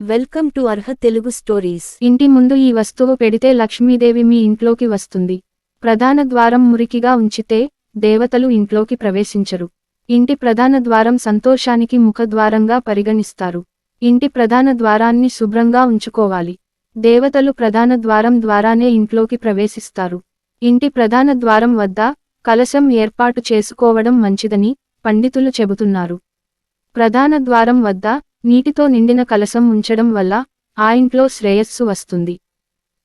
Welcome to Arha Telugu stories. ఇంటి ముందు ఈ వస్తువు పెడితే లక్ష్మీదేవి మీ ఇంట్లోకి వస్తుంది. ప్రధాన ద్వారం మురికిగా ఉంచితే దేవతలు ఇంట్లోకి ప్రవేశించరు. ఇంటి ప్రధాన ద్వారం సంతోషానికి ముఖద్వారంగా పరిగణిస్తారు. ఇంటి ప్రధాన ద్వారాన్ని శుభ్రంగా ఉంచుకోవాలి. దేవతలు ప్రధాన ద్వారం ద్వారానే ఇంట్లోకి ప్రవేశిస్తారు. ఇంటి ప్రధాన ద్వారం వద్ద కలశం ఏర్పాటు చేసుకోవడం మంచిదని పండితులు చెబుతున్నారు. ప్రధాన ద్వారం వద్ద నీటితో నిండిన కలశం ఉంచడం వల్ల ఆ ఇంట్లో శ్రేయస్సు వస్తుంది.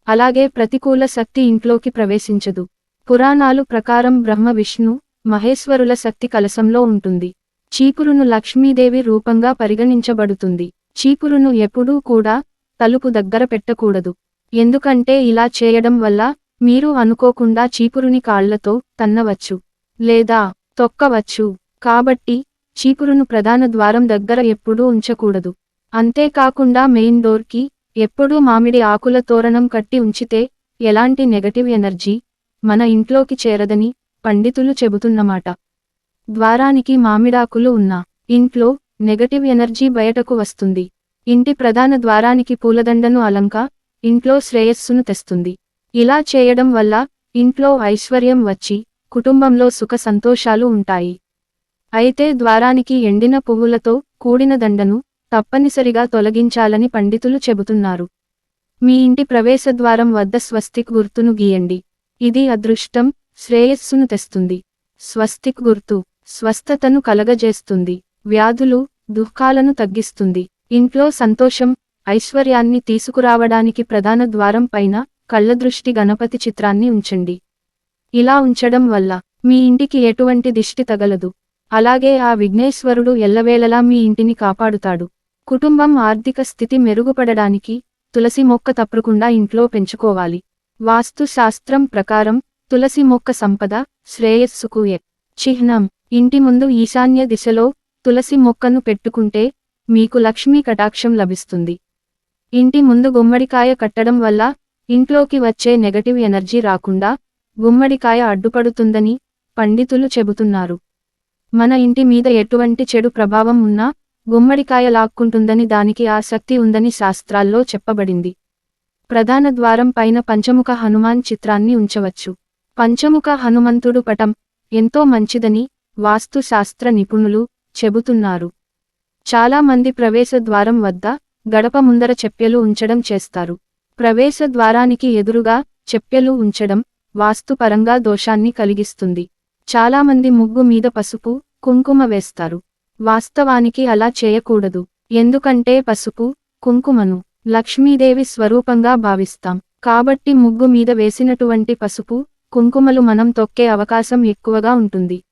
అలాగే ప్రతికూల శక్తి ఇంట్లోకి ప్రవేశించదు. పురాణాలు ప్రకారం బ్రహ్మ విష్ణు మహేశ్వరుల శక్తి కలశంలో ఉంటుంది. చీపురును లక్ష్మీదేవి రూపంగా పరిగణించబడుతుంది. చీపురును ఎప్పుడూ కూడా తలుపు దగ్గర పెట్టకూడదు. ఎందుకంటే ఇలా చేయడం వల్ల మీరు అనుకోకుండా చీపురుని కాళ్లతో తన్నవచ్చు లేదా తొక్కవచ్చు. కాబట్టి చీపురును ప్రధాన ద్వారం దగ్గర ఎప్పుడూ ఉంచకూడదు. అంతేకాకుండా మెయిన్ డోర్కి ఎప్పుడూ మామిడి ఆకుల తోరణం కట్టి ఉంచితే ఎలాంటి నెగటివ్ ఎనర్జీ మన ఇంట్లోకి చేరదని పండితులు చెబుతున్నమాట. ద్వారానికి మామిడాకులు ఉన్న ఇంట్లో నెగటివ్ ఎనర్జీ బయటకు వస్తుంది. ఇంటి ప్రధాన ద్వారానికి పూలదండను ఇంట్లో శ్రేయస్సును తెస్తుంది. ఇలా చేయడం వల్ల ఇంట్లో ఐశ్వర్యం వచ్చి కుటుంబంలో సుఖ సంతోషాలు ఉంటాయి. అయితే ద్వారానికి ఎండిన పువ్వులతో కూడిన దండను తప్పనిసరిగా తొలగించాలని పండితులు చెబుతున్నారు. మీ ఇంటి ప్రవేశద్వారం వద్ద స్వస్తిక్ గుర్తును గీయండి. ఇది అదృష్టం, శ్రేయస్సును తెస్తుంది. స్వస్తిక్ గుర్తు స్వస్థతను కలగజేస్తుంది. వ్యాధులు, దుఃఖాలను తగ్గిస్తుంది. ఇంట్లో సంతోషం, ఐశ్వర్యాన్ని తీసుకురావడానికి ప్రధాన ద్వారం పైన కళ్ళదృష్టి గణపతి చిత్రాన్ని ఉంచండి. ఇలా ఉంచడం వల్ల మీ ఇంటికి ఎటువంటి దిష్టి తగలదు. అలాగే ఆ విఘ్నేశ్వరుడు ఎల్లవేళలా మీ ఇంటిని కాపాడుతాడు. కుటుంబం ఆర్థిక స్థితి మెరుగుపడడానికి తులసి మొక్క తప్పకుండా ఇంట్లో పెంచుకోవాలి. వాస్తు శాస్త్రం ప్రకారం తులసి మొక్క సంపద, శ్రేయస్సుకు చిహ్నం. ఇంటి ముందు ఈశాన్య దిశలో తులసి మొక్కను పెట్టుకుంటే మీకు లక్ష్మీ కటాక్షం లభిస్తుంది. ఇంటి ముందు గుమ్మడికాయ కట్టడం వల్ల ఇంట్లోకి వచ్చే నెగటివ్ ఎనర్జీ రాకుండా గుమ్మడికాయ అడ్డుపడుతుందని పండితులు చెబుతున్నారు. మన ఇంటి మీద ఎటువంటి చెడు ప్రభావం ఉన్నా గుమ్మడికాయ లాక్కుంటుందని, దానికి ఆ శక్తి ఉందని శాస్త్రాల్లో చెప్పబడింది. ప్రధాన ద్వారం పైన పంచముఖ హనుమాన్ చిత్రాన్ని ఉంచవచ్చు. పంచముఖ హనుమంతుడు పటం ఎంతో మంచిదని వాస్తు శాస్త్ర నిపుణులు చెబుతున్నారు. చాలా మంది ప్రవేశ ద్వారం వద్ద గడప ముందర చెప్యలు ఉంచడం చేస్తారు. ప్రవేశ ద్వారానికి ఎదురుగా చెప్యలు ఉంచడం వాస్తుపరంగా దోషాన్ని కలిగిస్తుంది. చాలామంది ముగ్గు మీద పసుపు, కుంకుమ వేస్తారు. వాస్తవానికి అలా చేయకూడదు. ఎందుకంటే పసుపు, కుంకుమను లక్ష్మీదేవి స్వరూపంగా భావిస్తాం. కాబట్టి ముగ్గు మీద వేసినటువంటి పసుపు, కుంకుమలు మనం తొక్కే అవకాశం ఎక్కువగా ఉంటుంది.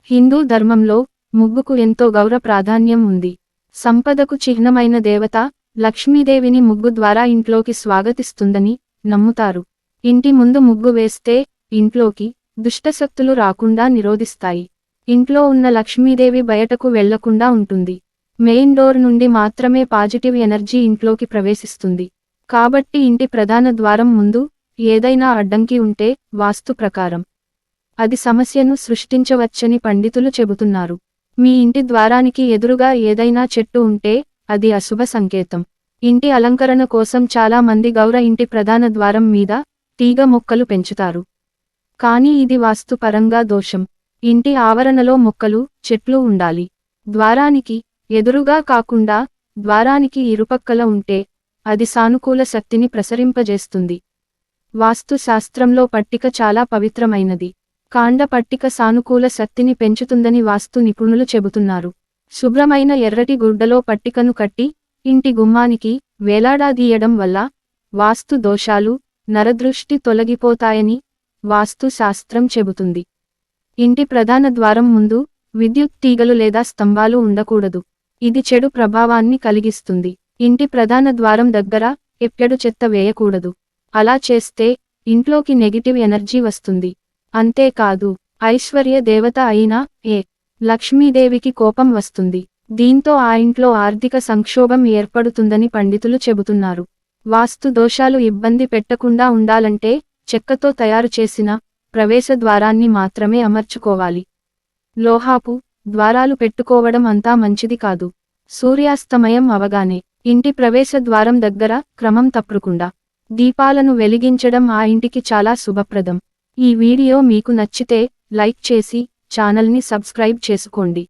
హిందూ ధర్మంలో ముగ్గుకు ఎంతో గౌరవ ప్రాధాన్యం ఉంది. సంపదకు చిహ్నమైన దేవత లక్ష్మీదేవిని ముగ్గు ద్వారా ఇంట్లోకి స్వాగతిస్తుందని నమ్ముతారు. ఇంటి ముందు ముగ్గు వేస్తే ఇంట్లోకి దుష్టశక్తులు రాకుండా నిరోధిస్తాయి. ఇంట్లో ఉన్న లక్ష్మీదేవి బయటకు వెళ్లకుండా ఉంటుంది. మెయిన్ డోర్ నుండి మాత్రమే పాజిటివ్ ఎనర్జీ ఇంట్లోకి ప్రవేశిస్తుంది. కాబట్టి ఇంటి ప్రధాన ద్వారం ముందు ఏదైనా అడ్డంకి ఉంటే వాస్తు ప్రకారం అది సమస్యను సృష్టించవచ్చని పండితులు చెబుతున్నారు. మీ ఇంటి ద్వారానికి ఎదురుగా ఏదైనా చెట్టు ఉంటే అది అశుభ సంకేతం. ఇంటి అలంకరణ కోసం చాలా మంది ఇంటి ప్రధాన ద్వారం మీద తీగ మొక్కలు పెంచుతారు. కానీ ఇది వాస్తుపరంగా దోషం. ఇంటి ఆవరణలో మొక్కలు, చెట్లు ఉండాలి. ద్వారానికి ఎదురుగా కాకుండా ద్వారానికి ఇరుపక్కల ఉంటే అది సానుకూల శక్తిని ప్రసరింపజేస్తుంది. వాస్తు శాస్త్రంలో పట్టిక చాలా పవిత్రమైనది. కాండ పట్టిక సానుకూల శక్తిని పెంచుతుందని వాస్తు నిపుణులు చెబుతున్నారు. శుభ్రమైన ఎర్రటి గుడ్డలో పట్టికను కట్టి ఇంటి గుమ్మానికి వేలాడదీయడం వల్ల వాస్తు దోషాలు, నరదృష్టి తొలగిపోతాయని వాస్తు శాస్త్రం చెబుతుంది. ఇంటి ప్రధాన ద్వారం ముందు విద్యుత్ తీగలు లేదా స్తంభాలు ఉండకూడదు. ఇది చెడు ప్రభావాన్ని కలిగిస్తుంది. ఇంటి ప్రధాన ద్వారం దగ్గర ఎప్పుడు చెత్త వేయకూడదు. అలా చేస్తే ఇంట్లోకి నెగిటివ్ ఎనర్జీ వస్తుంది. అంతేకాదు ఐశ్వర్య దేవత అయిన లక్ష్మీదేవికి కోపం వస్తుంది. దీంతో ఆ ఇంట్లో ఆర్థిక సంక్షోభం ఏర్పడుతుందని పండితులు చెబుతున్నారు. వాస్తు దోషాలు ఇబ్బంది పెట్టకుండా ఉండాలంటే చెక్కతో తయారు చేసిన ప్రవేశ ద్వారాన్ని మాత్రమే అమర్చుకోవాలి. లోహాపు ద్వారాలు పెట్టుకోవడం అంతా మంచిది కాదు. సూర్యాస్తమయం అవగానే ఇంటి ప్రవేశ ద్వారం దగ్గర క్రమం తప్పకుండా దీపాలను వెలిగించడం ఆ ఇంటికి చాలా శుభప్రదం. ఈ వీడియో మీకు నచ్చితే లైక్ చేసి ఛానల్ని సబ్స్క్రైబ్ చేసుకోండి.